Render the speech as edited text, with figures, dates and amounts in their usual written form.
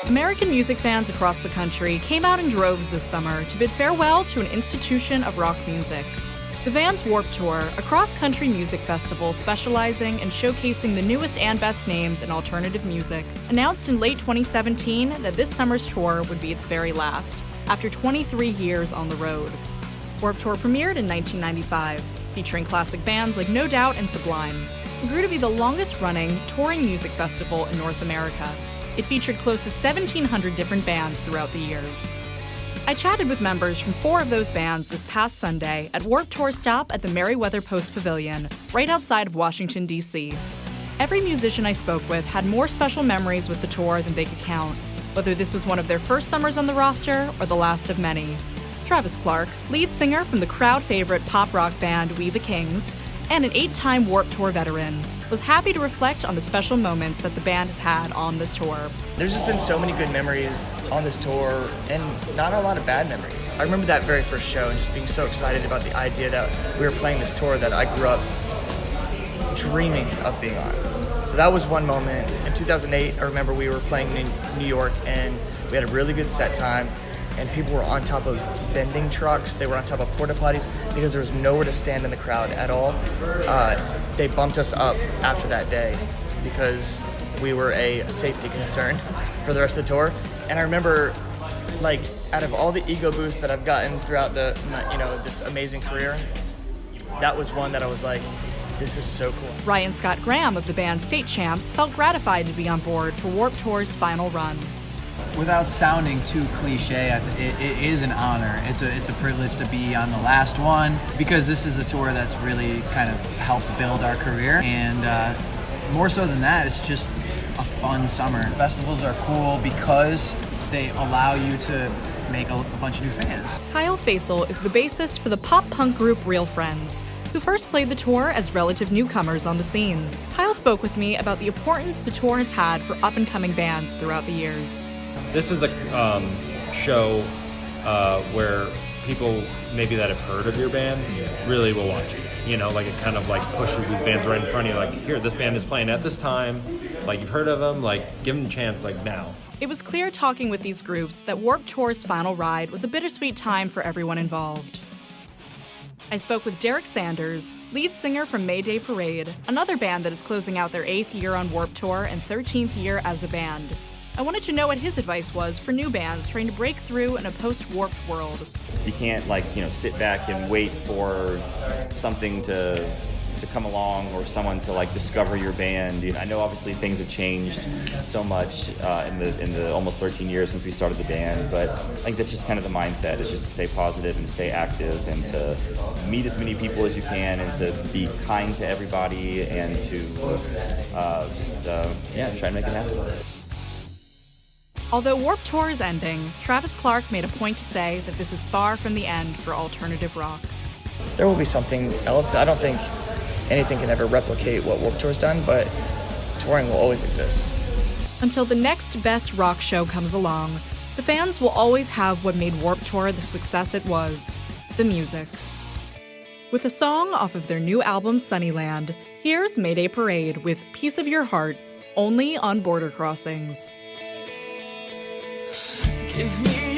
American music fans across the country came out in droves this summer to bid farewell to an institution of rock music. The Vans Warped Tour, a cross-country music festival specializing in showcasing the newest and best names in alternative music, announced in late 2017 that this summer's tour would be its very last, after 23 years on the road. Warped Tour premiered in 1995, featuring classic bands like No Doubt and Sublime. It grew to be the longest-running touring music festival in North America. It featured close to 1,700 different bands throughout the years. I chatted with members from 4 of those bands this past Sunday at Warped Tour's stop at the Merriweather Post Pavilion, right outside of Washington, D.C. Every musician I spoke with had more special memories with the tour than they could count, whether this was one of their first summers on the roster or the last of many. Travis Clark, lead singer from the crowd-favorite pop-rock band We the Kings, and an 8-time Warped Tour veteran, was happy to reflect on the special moments that the band has had on this tour. There's just been so many good memories on this tour and not a lot of bad memories. I remember that very first show and just being so excited about the idea that we were playing this tour that I grew up dreaming of being on. So that was one moment. In 2008, I remember we were playing in New York and we had a really good set time. And people were on top of vending trucks, they were on top of porta potties because there was nowhere to stand in the crowd at all. They bumped us up after that day because we were a safety concern for the rest of the tour. And I remember, like, out of all the ego boosts that I've gotten throughout this amazing career, that was one that I was like, this is so cool. Ryan Scott Graham of the band State Champs felt gratified to be on board for Warped Tour's final run. Without sounding too cliche, it is an honor. It's a privilege to be on the last one because this is a tour that's really kind of helped build our career. And more so than that, it's just a fun summer. Festivals are cool because they allow you to make a bunch of new fans. Kyle Faisal is the bassist for the pop-punk group Real Friends, who first played the tour as relative newcomers on the scene. Kyle spoke with me about the importance the tour has had for up-and-coming bands throughout the years. This is a show where people maybe that have heard of your band really will watch you. You know, like it kind of like pushes these bands right in front of you. Like, here, this band is playing at this time. Like, you've heard of them. Like, give them a chance. Like, now. It was clear talking with these groups that Warped Tour's final ride was a bittersweet time for everyone involved. I spoke with Derek Sanders, lead singer from Mayday Parade, another band that is closing out their 8th year on Warped Tour and 13th year as a band. I wanted to know what his advice was for new bands trying to break through in a post-Warped world. You can't sit back and wait for something to come along or someone to discover your band. I know obviously things have changed so much in the almost 13 years since we started the band, but I think that's just kind of the mindset, is just to stay positive and stay active and to meet as many people as you can and to be kind to everybody and to try and make it happen. Although Warped Tour is ending, Travis Clark made a point to say that this is far from the end for alternative rock. There will be something else. I don't think anything can ever replicate what Warped Tour's done, but touring will always exist. Until the next best rock show comes along, the fans will always have what made Warped Tour the success it was: the music. With a song off of their new album Sunnyland, here's Mayday Parade with Piece of Your Heart, only on Border Crossings. Give me